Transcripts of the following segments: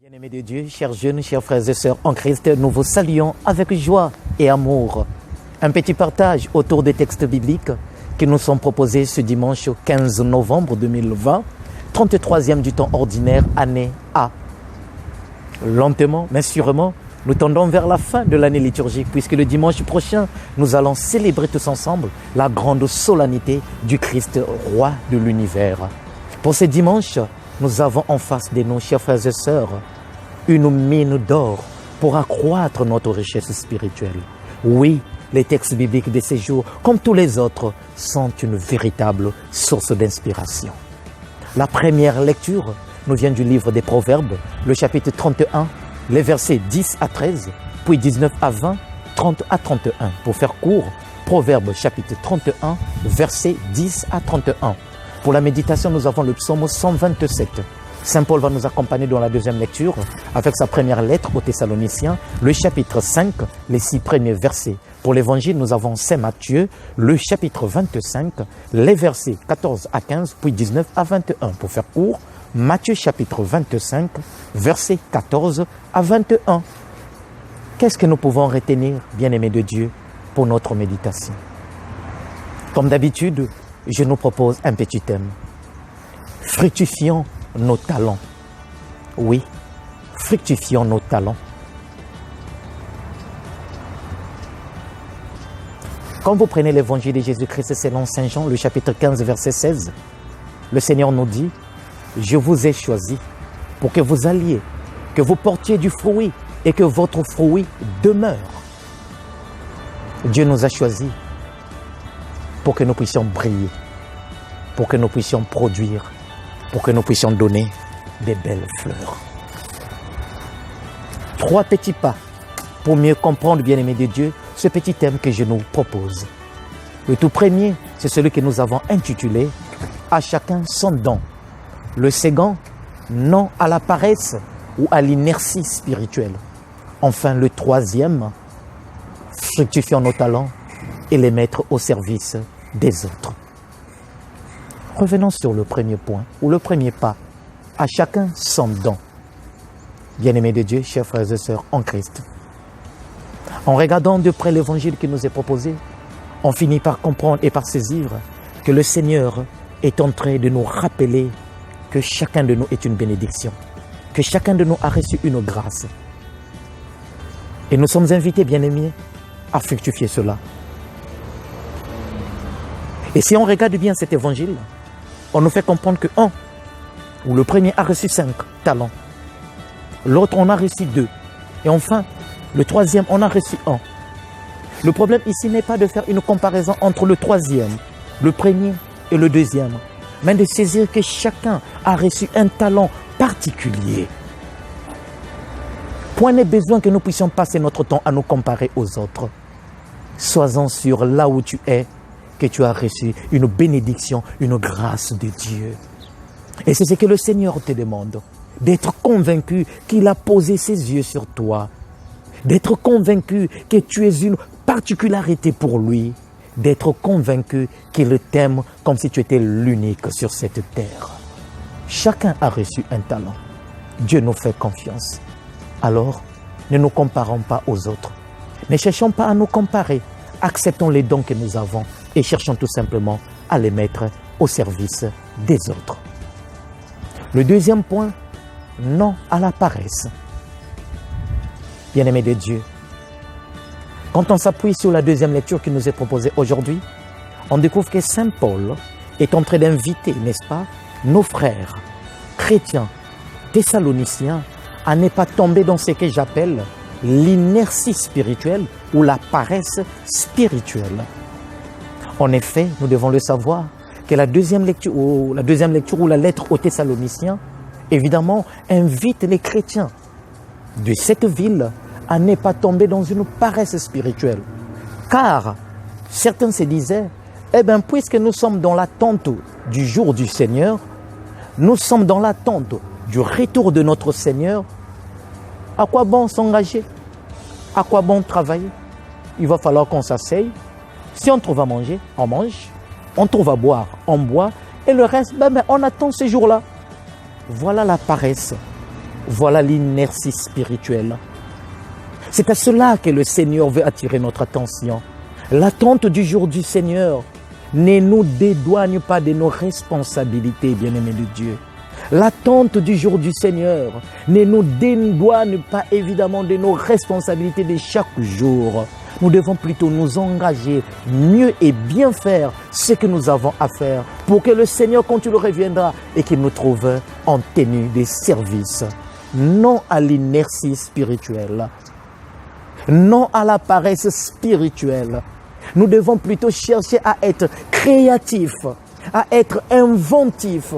Bien-aimés de Dieu, chers jeunes, chers frères et sœurs en Christ, nous vous saluons avec joie et amour. Un petit partage autour des textes bibliques qui nous sont proposés ce dimanche 15 novembre 2020, 33e du temps ordinaire, année A. Lentement, mais sûrement, nous tendons vers la fin de l'année liturgique puisque le dimanche prochain, nous allons célébrer tous ensemble la grande solennité du Christ, roi de l'univers. Pour ce dimanche, nous avons en face de nous, chers frères et sœurs, une mine d'or pour accroître notre richesse spirituelle. Oui, les textes bibliques de ces jours, comme tous les autres, sont une véritable source d'inspiration. La première lecture nous vient du livre des Proverbes, le chapitre 31, les versets 10 à 13, puis 19 à 20, 30 à 31. Pour faire court, Proverbes chapitre 31, versets 10 à 31. Pour la méditation, nous avons le psaume 127. Saint Paul va nous accompagner dans la deuxième lecture avec sa première lettre aux Thessaloniciens, le chapitre 5, les 6 premiers versets. Pour l'évangile, nous avons Saint Matthieu, le chapitre 25, les versets 14 à 15, puis 19 à 21. Pour faire court, Matthieu chapitre 25, versets 14 à 21. Qu'est-ce que nous pouvons retenir, bien-aimés de Dieu, pour notre méditation? Comme d'habitude, je nous propose un petit thème. Fructifions nos talents. Oui, fructifions nos talents. Quand vous prenez l'évangile de Jésus-Christ selon Saint Jean, le chapitre 15, verset 16, le Seigneur nous dit, « Je vous ai choisi pour que vous alliez, que vous portiez du fruit et que votre fruit demeure. » Dieu nous a choisis pour que nous puissions briller, pour que nous puissions produire, pour que nous puissions donner des belles fleurs. 3 petits pas pour mieux comprendre, bien-aimés de Dieu, ce petit thème que je nous propose. Le tout premier, c'est celui que nous avons intitulé « À chacun son don ». Le second, « Non à la paresse ou à l'inertie spirituelle ». Enfin, le troisième, « Fructifions nos talents et les mettre au service des autres ». Revenons sur le premier point, ou le premier pas. À chacun son don. Bien-aimés de Dieu, chers frères et sœurs en Christ. En regardant de près l'évangile qui nous est proposé, on finit par comprendre et par saisir que le Seigneur est en train de nous rappeler que chacun de nous est une bénédiction, que chacun de nous a reçu une grâce. Et nous sommes invités, bien-aimés, à fructifier cela. Et si on regarde bien cet évangile, on nous fait comprendre que le premier a reçu 5 talents, l'autre on a reçu 2, et enfin, le troisième on a reçu 1. Le problème ici n'est pas de faire une comparaison entre le troisième, le premier et le deuxième, mais de saisir que chacun a reçu un talent particulier. Point n'est besoin que nous puissions passer notre temps à nous comparer aux autres. Sois-en sûr là où tu es, que tu as reçu une bénédiction, une grâce de Dieu. Et c'est ce que le Seigneur te demande, d'être convaincu qu'il a posé ses yeux sur toi, d'être convaincu que tu es une particularité pour lui, d'être convaincu qu'il t'aime comme si tu étais l'unique sur cette terre. Chacun a reçu un talent. Dieu nous fait confiance. Alors, ne nous comparons pas aux autres. Ne cherchons pas à nous comparer. Acceptons les dons que nous avons et cherchons tout simplement à les mettre au service des autres. Le deuxième point, non à la paresse. Bien-aimés de Dieu, quand on s'appuie sur la deuxième lecture qui nous est proposée aujourd'hui, on découvre que Saint Paul est en train d'inviter, n'est-ce pas, nos frères chrétiens thessaloniciens à ne pas tomber dans ce que j'appelle l'inertie spirituelle ou la paresse spirituelle. En effet, nous devons le savoir, que la deuxième lecture ou la lettre aux Thessaloniciens, évidemment, invite les chrétiens de cette ville à ne pas tomber dans une paresse spirituelle. Car certains se disaient, puisque nous sommes dans l'attente du jour du Seigneur, nous sommes dans l'attente du retour de notre Seigneur, à quoi bon s'engager? À quoi bon travailler? Il va falloir qu'on s'asseye. Si on trouve à manger, on mange. On trouve à boire, on boit. Et le reste, on attend ce jour-là. Voilà la paresse Voilà l'inertie spirituelle. C'est à cela que le Seigneur veut attirer notre attention. L'attente du jour du Seigneur ne nous dédouane pas de nos responsabilités, bien-aimés de Dieu. L'attente du jour du Seigneur ne nous dédouane pas évidemment de nos responsabilités de chaque jour. Nous devons plutôt nous engager, mieux et bien faire ce que nous avons à faire pour que le Seigneur, quand il reviendra, et qu'il nous trouve en tenue de service. Non à l'inertie spirituelle, non à la paresse spirituelle. Nous devons plutôt chercher à être créatifs, à être inventifs,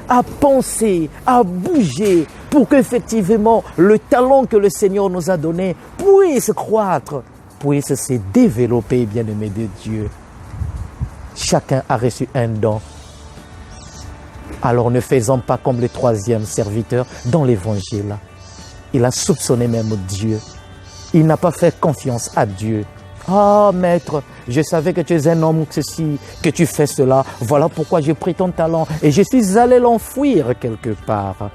à penser, à bouger, pour qu'effectivement le talent que le Seigneur nous a donné puisse croître, puisse se développer, bien-aimé de Dieu. Chacun a reçu un don. Alors ne faisons pas comme le troisième serviteur dans l'évangile. Il a soupçonné même Dieu. Il n'a pas fait confiance à Dieu. Ah, maître, je savais que tu es un homme ceci, que tu fais cela. Voilà pourquoi j'ai pris ton talent et je suis allé l'enfouir quelque part.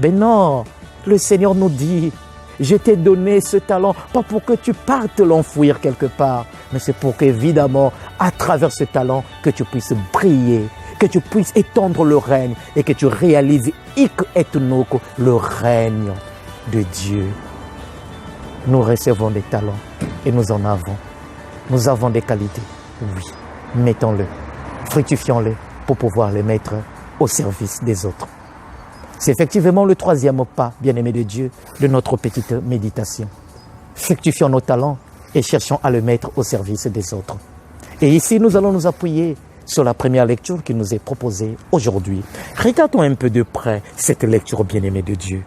Mais non, le Seigneur nous dit, je t'ai donné ce talent, pas pour que tu partes l'enfouir quelque part, mais c'est pour qu'évidemment, à travers ce talent, que tu puisses briller, que tu puisses étendre le règne et que tu réalises hic et nunc, le règne de Dieu. Nous recevons des talents et nous en avons. Nous avons des qualités, oui. Mettons-le, fructifions-les pour pouvoir les mettre au service des autres. C'est effectivement le troisième pas, bien-aimé de Dieu, de notre petite méditation. Fructifions nos talents et cherchons à le mettre au service des autres. Et ici, nous allons nous appuyer sur la première lecture qui nous est proposée aujourd'hui. Regardons un peu de près cette lecture, bien-aimée de Dieu.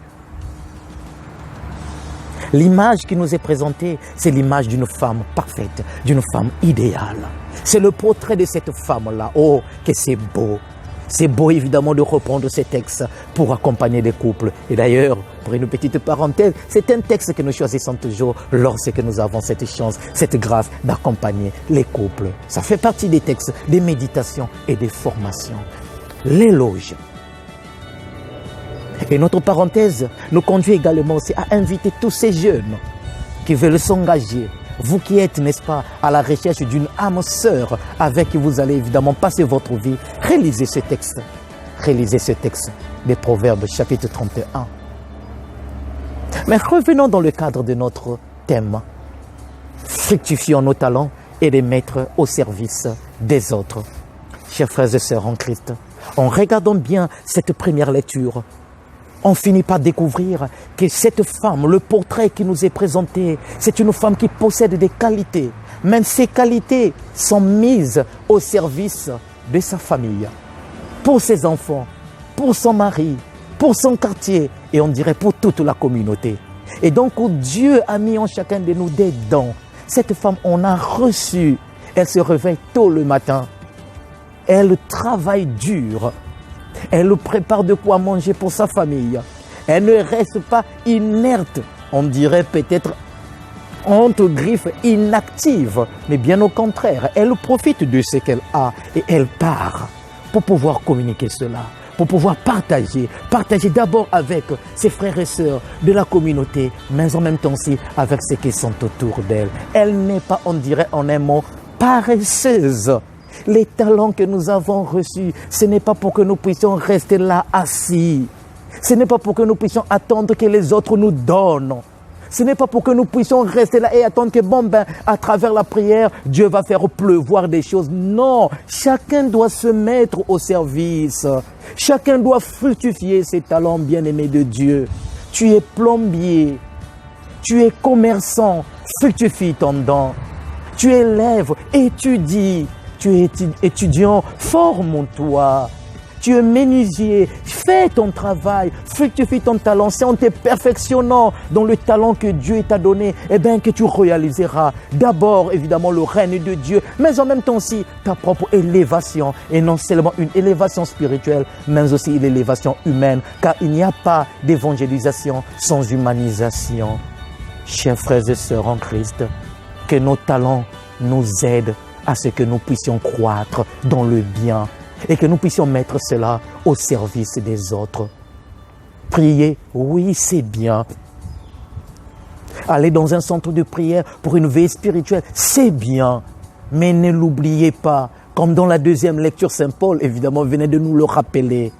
L'image qui nous est présentée, c'est l'image d'une femme parfaite, d'une femme idéale. C'est le portrait de cette femme-là. Oh, que c'est beau! C'est beau évidemment de reprendre ces textes pour accompagner les couples. Et d'ailleurs, pour une petite parenthèse, c'est un texte que nous choisissons toujours lorsque nous avons cette chance, cette grâce d'accompagner les couples. Ça fait partie des textes, des méditations et des formations. L'éloge. Et notre parenthèse nous conduit également aussi à inviter tous ces jeunes qui veulent s'engager. Vous qui êtes, n'est-ce pas, à la recherche d'une âme sœur avec qui vous allez évidemment passer votre vie, réalisez ce texte. Réalisez ce texte des Proverbes, chapitre 31. Mais revenons dans le cadre de notre thème. Fructifions nos talents et les mettre au service des autres. Chers frères et sœurs en Christ, en regardant bien cette première lecture, on finit par découvrir que cette femme, le portrait qui nous est présenté, c'est une femme qui possède des qualités. Même ces qualités sont mises au service de sa famille, pour ses enfants, pour son mari, pour son quartier et on dirait pour toute la communauté. Et donc Dieu a mis en chacun de nous des dons. Cette femme, on a reçu. Elle se réveille tôt le matin. Elle travaille dur. Elle prépare de quoi manger pour sa famille. Elle ne reste pas inerte. On dirait peut-être entre griffes inactive. Mais bien au contraire, elle profite de ce qu'elle a et elle part pour pouvoir communiquer cela, pour pouvoir partager d'abord avec ses frères et sœurs de la communauté, mais en même temps aussi avec ceux qui sont autour d'elle. Elle n'est pas, on dirait en un mot, paresseuse. Les talents que nous avons reçus, ce n'est pas pour que nous puissions rester là assis. Ce n'est pas pour que nous puissions attendre que les autres nous donnent. Ce n'est pas pour que nous puissions rester là et attendre que, à travers la prière, Dieu va faire pleuvoir des choses. Non, chacun doit se mettre au service. Chacun doit fructifier ses talents, bien-aimés de Dieu. Tu es plombier, tu es commerçant, fructifie ton don. Tu élèves, étudie. Tu es étudiant, forme-toi. Tu es menuisier, fais ton travail, fructifie ton talent. C'est en te perfectionnant dans le talent que Dieu t'a donné, que tu réaliseras d'abord évidemment le règne de Dieu, mais en même temps aussi ta propre élévation. Et non seulement une élévation spirituelle, mais aussi une élévation humaine, car il n'y a pas d'évangélisation sans humanisation. Chers frères et sœurs en Christ, que nos talents nous aident à ce que nous puissions croître dans le bien et que nous puissions mettre cela au service des autres. Prier, oui, c'est bien. Aller dans un centre de prière pour une veille spirituelle, c'est bien. Mais ne l'oubliez pas, comme dans la deuxième lecture, Saint Paul, évidemment, venait de nous le rappeler.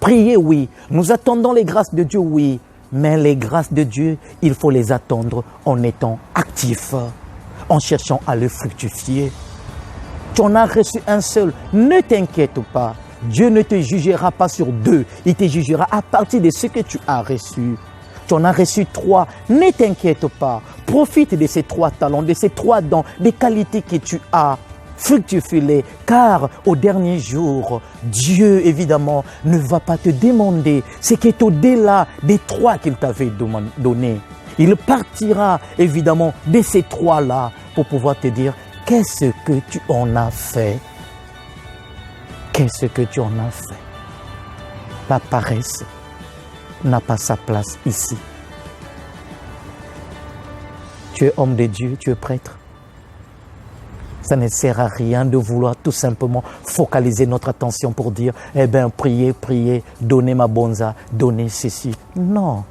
Prier, oui. Nous attendons les grâces de Dieu, oui. Mais les grâces de Dieu, il faut les attendre en étant actifs, en cherchant à le fructifier. Tu en as reçu un seul, ne t'inquiète pas. Dieu ne te jugera pas sur 2, il te jugera à partir de ce que tu as reçu. Tu en as reçu 3, ne t'inquiète pas. Profite de ces 3 talents, de ces 3 dons, des qualités que tu as. Fructifie-les, car au dernier jour, Dieu, évidemment, ne va pas te demander ce qui est au-delà des 3 qu'il t'avait donné. Il partira, évidemment, de ces 3-là pour pouvoir te dire qu'est-ce que tu en as fait. Qu'est-ce que tu en as fait? La paresse n'a pas sa place ici. Tu es homme de Dieu, tu es prêtre. Ça ne sert à rien de vouloir tout simplement focaliser notre attention pour dire « Eh bien, priez, priez, donnez ma bonza, donnez ceci. » Non.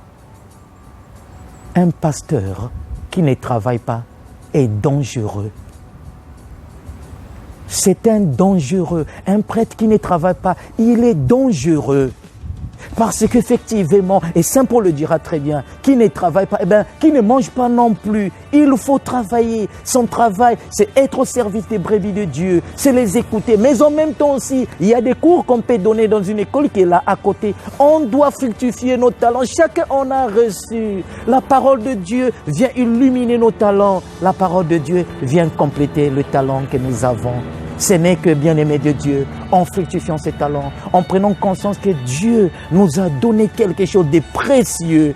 Un pasteur qui ne travaille pas est dangereux. C'est un dangereux. Un prêtre qui ne travaille pas, il est dangereux. Parce qu'effectivement, et Saint Paul le dira très bien, qui ne travaille pas, eh bien, qui ne mange pas non plus. Il faut travailler. Son travail, c'est être au service des brebis de Dieu, c'est les écouter. Mais en même temps aussi, il y a des cours qu'on peut donner dans une école qui est là à côté. On doit fructifier nos talents. Chacun en a reçu. La parole de Dieu vient illuminer nos talents. La parole de Dieu vient compléter le talent que nous avons. Ce n'est que, bien-aimé de Dieu, en fructifiant ces talents, en prenant conscience que Dieu nous a donné quelque chose de précieux,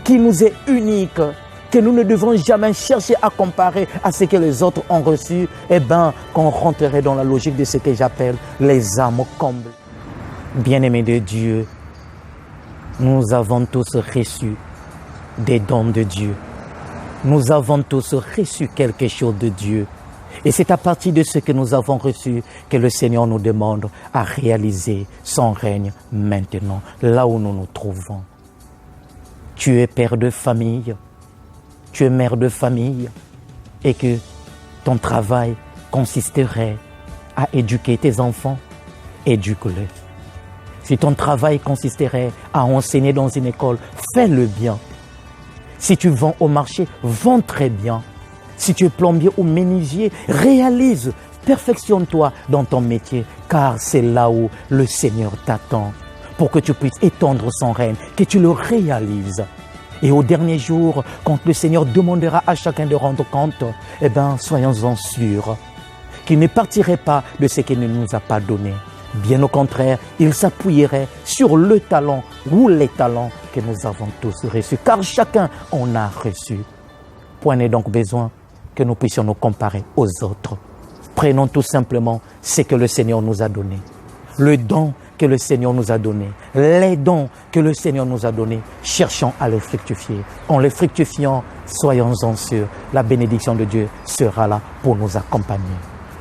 qui nous est unique, que nous ne devons jamais chercher à comparer à ce que les autres ont reçu, eh bien, qu'on rentrerait dans la logique de ce que j'appelle les âmes combles. Bien-aimé de Dieu, nous avons tous reçu des dons de Dieu. Nous avons tous reçu quelque chose de Dieu. Et c'est à partir de ce que nous avons reçu que le Seigneur nous demande à réaliser son règne maintenant, là où nous nous trouvons. Tu es père de famille, tu es mère de famille, et que ton travail consisterait à éduquer tes enfants, éduque-les. Si ton travail consisterait à enseigner dans une école, fais-le bien. Si tu vends au marché, vends très bien. Si tu es plombier ou menuisier, réalise, perfectionne-toi dans ton métier, car c'est là où le Seigneur t'attend, pour que tu puisses étendre son règne, que tu le réalises. Et au dernier jour, quand le Seigneur demandera à chacun de rendre compte, eh bien, soyons-en sûrs qu'il ne partirait pas de ce qu'il ne nous a pas donné. Bien au contraire, il s'appuierait sur le talent ou les talents que nous avons tous reçus, car chacun en a reçu. Point n'est donc besoin que nous puissions nous comparer aux autres. Prenons tout simplement ce que le Seigneur nous a donné. Le don que le Seigneur nous a donné. Les dons que le Seigneur nous a donnés. Cherchons à les fructifier. En les fructifiant, soyons-en sûrs, la bénédiction de Dieu sera là pour nous accompagner.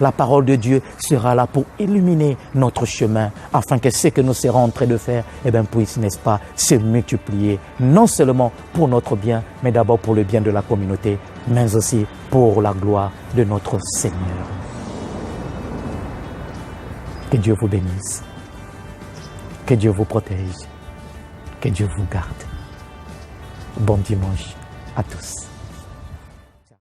La parole de Dieu sera là pour illuminer notre chemin, afin que ce que nous serons en train de faire, eh bien, puisse, n'est-ce pas, se multiplier, non seulement pour notre bien, mais d'abord pour le bien de la communauté, mais aussi pour la gloire de notre Seigneur. Que Dieu vous bénisse, que Dieu vous protège, que Dieu vous garde. Bon dimanche à tous.